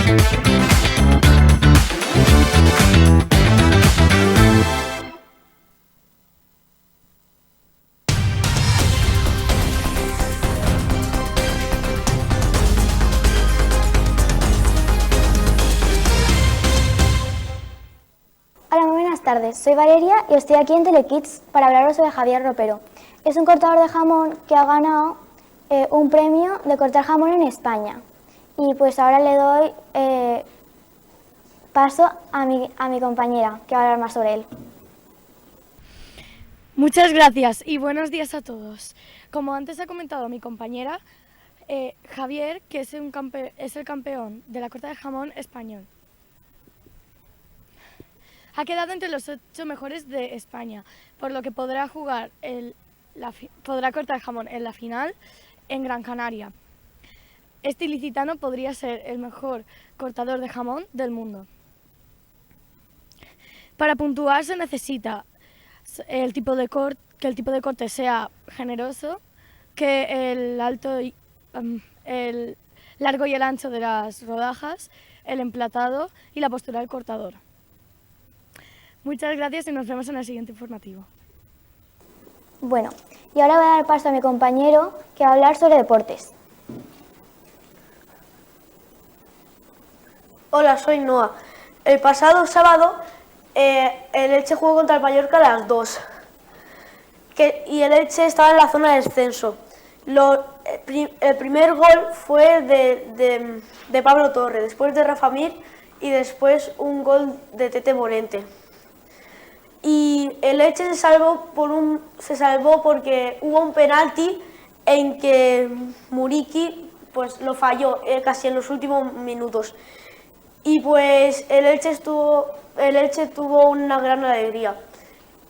Hola, muy buenas tardes. Soy Valeria y estoy aquí en Telekids para hablaros sobre Javier Ropero. Es un cortador de jamón que ha ganado un premio de cortar jamón en España. Y pues ahora le doy paso a mi compañera, que va a hablar más sobre él. Muchas gracias y buenos días a todos. Como antes ha comentado mi compañera, Javier, que es el campeón de la corta de jamón español, ha quedado entre los 8 mejores de España, por lo que podrá cortar jamón en la final en Gran Canaria. Este ilicitano podría ser el mejor cortador de jamón del mundo. Para puntuar se necesita que el tipo de corte sea generoso, que el largo y el ancho de las rodajas, el emplatado y la postura del cortador. Muchas gracias y nos vemos en el siguiente informativo. Bueno, y ahora voy a dar paso a mi compañero que va a hablar sobre deportes. Hola, soy Noa. El pasado sábado el Elche jugó contra el Mallorca a las 2 y el Elche estaba en la zona de descenso. El primer gol fue de Pablo Torre, después de Rafa Mir y después un gol de Tete Morente. Y el Elche se salvó porque hubo un penalti en que Muriqui pues lo falló casi en los últimos minutos. Y pues el Elche tuvo una gran alegría.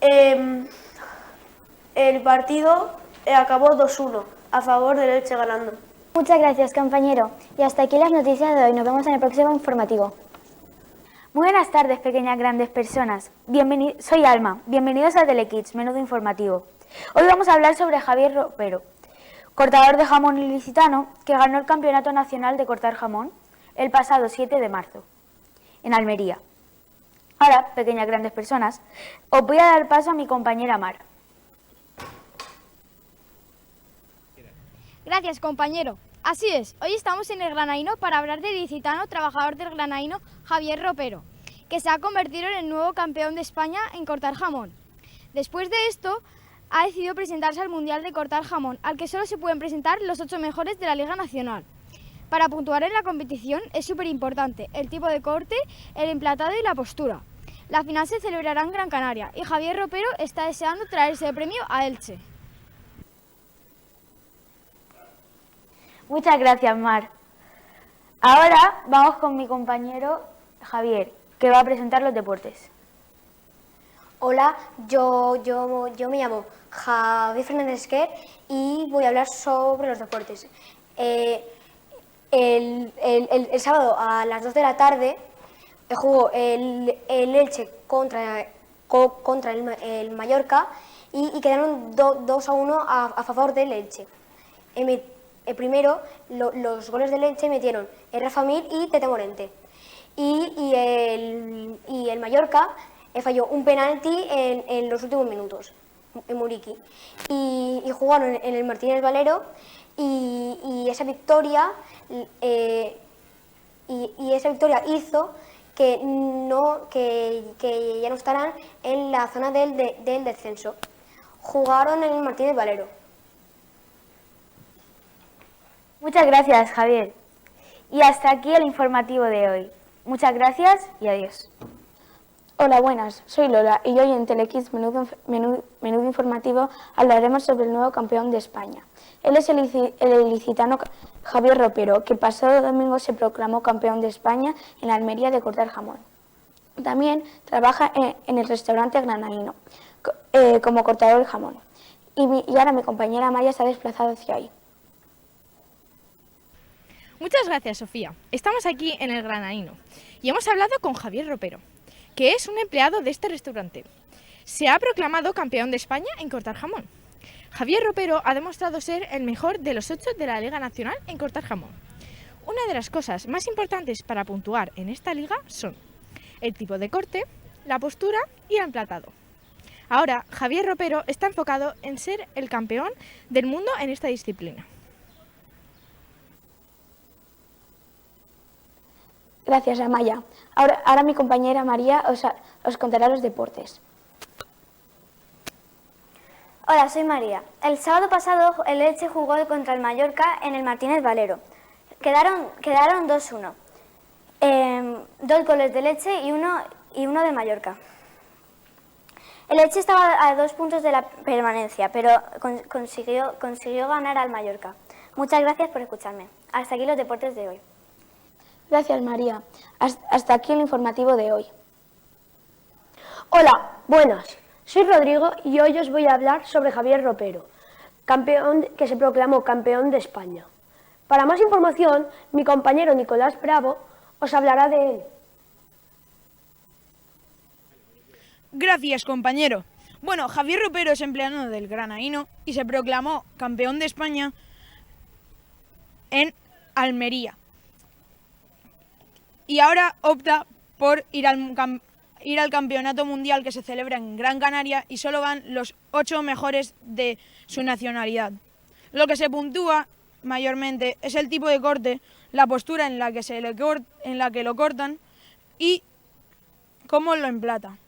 El partido acabó 2-1 a favor del Elche ganando. Muchas gracias, compañero. Y hasta aquí las noticias de hoy. Nos vemos en el próximo informativo. Muy buenas tardes, pequeñas grandes personas. Soy Alma. Bienvenidos a Telekids, menudo informativo. Hoy vamos a hablar sobre Javier Ropero, cortador de jamón ilicitano que ganó el Campeonato Nacional de Cortar Jamón el pasado 7 de marzo, en Almería. Ahora, pequeñas grandes personas, os voy a dar paso a mi compañera Mar. Gracias, compañero. Así es, hoy estamos en el Granaíno para hablar del ilicitano trabajador del Granaíno Javier Ropero, que se ha convertido en el nuevo campeón de España en cortar jamón. Después de esto, ha decidido presentarse al Mundial de Cortar Jamón, al que solo se pueden presentar los 8 mejores de la Liga Nacional. Para puntuar en la competición es súper importante el tipo de corte, el emplatado y la postura. La final se celebrará en Gran Canaria y Javier Ropero está deseando traerse el premio a Elche. Muchas gracias, Mar. Ahora vamos con mi compañero Javier, que va a presentar los deportes. Hola, yo me llamo Javier Fernández Esquer y voy a hablar sobre los deportes. El sábado a las 2 de la tarde jugó el Elche contra el Mallorca y quedaron 2-1 a favor del Elche. Primero, los goles del Elche metieron Rafa Mir y Tete Morente. Y el Mallorca falló un penalti en los últimos minutos, en Muriqui. Y jugaron en el Martínez Valero y esa victoria hizo que ya no estarán en la zona del descenso. Jugaron en el Martínez Valero. Muchas gracias, Javier. Y hasta aquí el informativo de hoy. Muchas gracias y adiós. Hola, buenas. Soy Lola y hoy en Telekids Menudo Informativo hablaremos sobre el nuevo campeón de España. Él es el ilicitano Javier Ropero, que el pasado domingo se proclamó campeón de España en la Almería de cortar jamón. También trabaja en el restaurante Granaíno como cortador de jamón. Y ahora mi compañera Maya se ha desplazado hacia ahí. Muchas gracias, Sofía. Estamos aquí en el Granaíno y hemos hablado con Javier Ropero, que es un empleado de este restaurante. Se ha proclamado campeón de España en cortar jamón. Javier Ropero ha demostrado ser el mejor de los 8 de la Liga Nacional en cortar jamón. Una de las cosas más importantes para puntuar en esta liga son el tipo de corte, la postura y el emplatado. Ahora, Javier Ropero está enfocado en ser el campeón del mundo en esta disciplina. Gracias, Amaya. Ahora mi compañera María os contará los deportes. Hola, soy María. El sábado pasado el Elche jugó contra el Mallorca en el Martínez Valero. Quedaron 2-1. 2 goles del Elche y uno de Mallorca. El Elche estaba a 2 puntos de la permanencia, pero consiguió ganar al Mallorca. Muchas gracias por escucharme. Hasta aquí los deportes de hoy. Gracias, María. Hasta aquí el informativo de hoy. Hola, buenas. Soy Rodrigo y hoy os voy a hablar sobre Javier Ropero, que se proclamó campeón de España. Para más información, mi compañero Nicolás Bravo os hablará de él. Gracias, compañero. Bueno, Javier Ropero es empleado del granaíno y se proclamó campeón de España en Almería. Y ahora opta por ir al campeonato mundial que se celebra en Gran Canaria y solo van los 8 mejores de su nacionalidad. Lo que se puntúa mayormente es el tipo de corte, la postura en la que lo cortan y cómo lo emplata.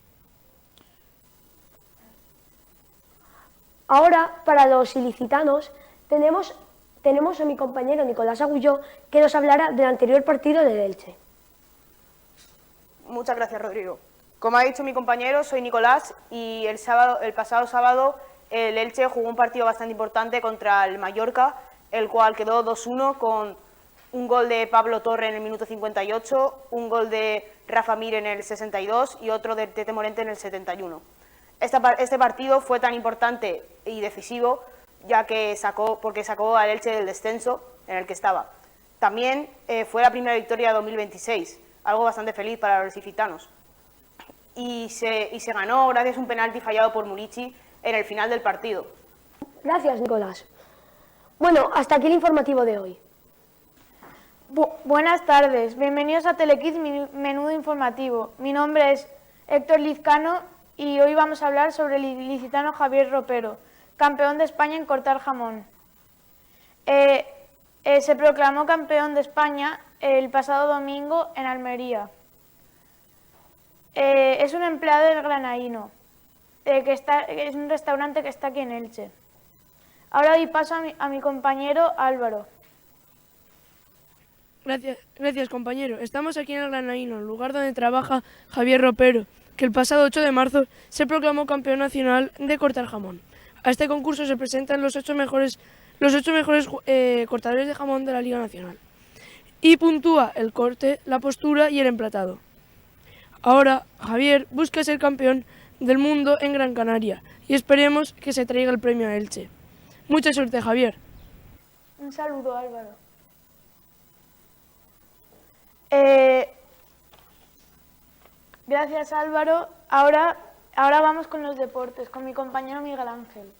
Ahora, para los ilicitanos, tenemos a mi compañero Nicolás Agulló, que nos hablará del anterior partido del Elche. Muchas gracias, Rodrigo. Como ha dicho mi compañero, soy Nicolás y el pasado sábado el Elche jugó un partido bastante importante contra el Mallorca, el cual quedó 2-1 con un gol de Pablo Torre en el minuto 58, un gol de Rafa Mir en el 62 y otro de Tete Morente en el 71. Este partido fue tan importante y decisivo porque sacó al Elche del descenso en el que estaba. También fue la primera victoria de 2026, algo bastante feliz para los ilicitanos. Y se ganó gracias a un penalti fallado por Murici en el final del partido. Gracias, Nicolás. Bueno, hasta aquí el informativo de hoy. Buenas tardes, bienvenidos a Telekids Menudo Informativo. Mi nombre es Héctor Lizcano y hoy vamos a hablar sobre el ilicitano Javier Ropero, campeón de España en cortar jamón. Se proclamó campeón de España el pasado domingo en Almería. Es un empleado del Granaíno, es un restaurante que está aquí en Elche. Ahora doy paso a mi compañero Álvaro. Gracias, compañero. Estamos aquí en el Granaíno, el lugar donde trabaja Javier Ropero, que el pasado 8 de marzo se proclamó campeón nacional de cortar jamón. A este concurso se presentan los 8 mejores cortadores de jamón de la Liga Nacional. Y puntúa el corte, la postura y el emplatado. Ahora, Javier busca ser campeón del mundo en Gran Canaria y esperemos que se traiga el premio a Elche. Mucha suerte, Javier. Un saludo, Álvaro. Gracias, Álvaro. Ahora vamos con los deportes, con mi compañero Miguel Ángel.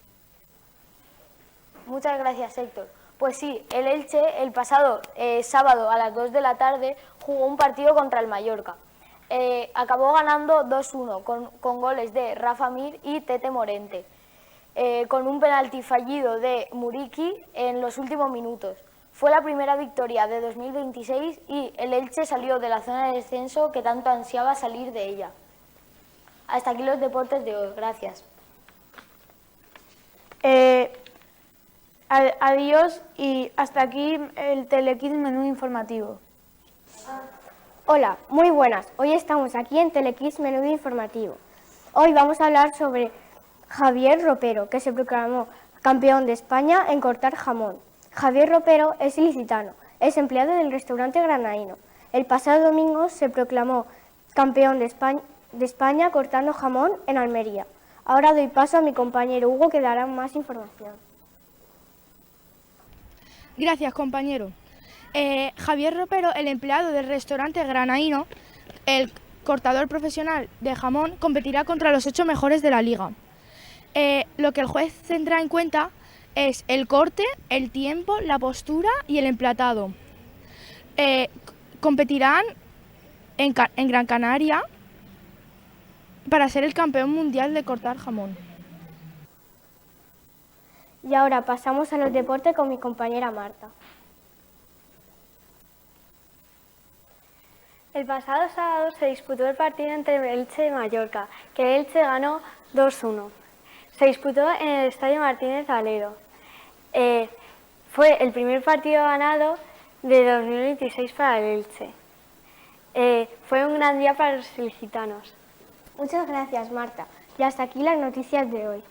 Muchas gracias, Héctor. Pues sí, el Elche el pasado sábado a las 2 de la tarde jugó un partido contra el Mallorca. Acabó ganando 2-1 con goles de Rafa Mir y Tete Morente, con un penalti fallido de Muriqui en los últimos minutos. Fue la primera victoria de 2026 y el Elche salió de la zona de descenso que tanto ansiaba salir de ella. Hasta aquí los deportes de hoy. Gracias. Adiós y hasta aquí el Telekids Menú Informativo. Hola, muy buenas. Hoy estamos aquí en Telekids Menudo Informativo. Hoy vamos a hablar sobre Javier Ropero, que se proclamó campeón de España en cortar jamón. Javier Ropero es ilicitano, es empleado del restaurante Granaíno. El pasado domingo se proclamó campeón de España cortando jamón en Almería. Ahora doy paso a mi compañero Hugo, que dará más información. Gracias, compañero. Javier Ropero, el empleado del restaurante Granaíno, el cortador profesional de jamón, competirá contra los 8 mejores de la liga. Lo que el juez tendrá en cuenta es el corte, el tiempo, la postura y el emplatado. competirán en Gran Canaria para ser el campeón mundial de cortar jamón. Y ahora pasamos a los deportes con mi compañera Marta. El pasado sábado se disputó el partido entre el Elche y Mallorca, que el Elche ganó 2-1. Se disputó en el Estadio Martínez Valero. Fue el primer partido ganado de 2026 para el Elche. Fue un gran día para los ilicitanos. Muchas gracias, Marta. Y hasta aquí las noticias de hoy.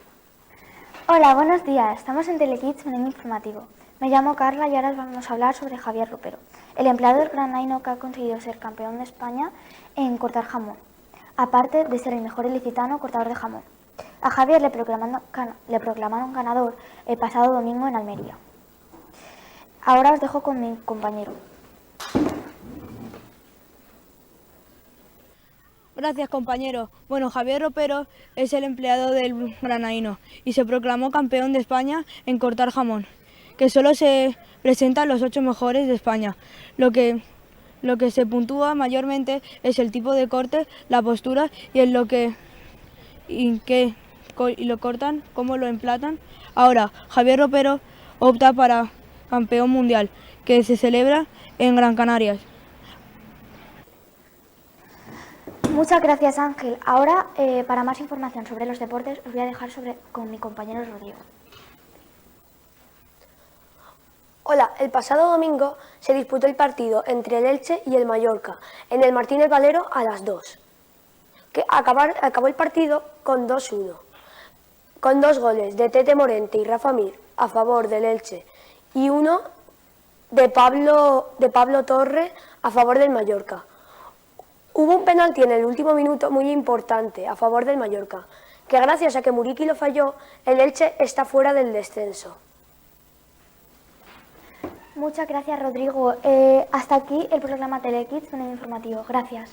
Hola, buenos días. Estamos en Telekids Menú Informativo. Me llamo Carla y ahora vamos a hablar sobre Javier Ropero, el empleado del granaíno que ha conseguido ser campeón de España en cortar jamón, aparte de ser el mejor ilicitano cortador de jamón. A Javier le proclamaron ganador el pasado domingo en Almería. Ahora os dejo con mi compañero. Gracias, compañero. Bueno, Javier Ropero es el empleado del granaíno y se proclamó campeón de España en cortar jamón, que solo se presentan los 8 mejores de España. Lo que se puntúa mayormente es el tipo de corte, la postura y lo cortan, cómo lo emplatan. Ahora, Javier Ropero opta para campeón mundial, que se celebra en Gran Canaria. Muchas gracias, Ángel. Ahora, para más información sobre los deportes, os voy a dejar con mi compañero Rodrigo. Hola, el pasado domingo se disputó el partido entre el Elche y el Mallorca en el Martínez Valero a las 2. Acabó el partido con 2-1, con 2 goles de Tete Morente y Rafa Mir a favor del Elche y uno de Pablo Torre a favor del Mallorca. Hubo un penalti en el último minuto muy importante a favor del Mallorca, que gracias a que Muriqui lo falló, el Elche está fuera del descenso. Muchas gracias, Rodrigo. Hasta aquí el programa Telekids Menú Informativo. Gracias.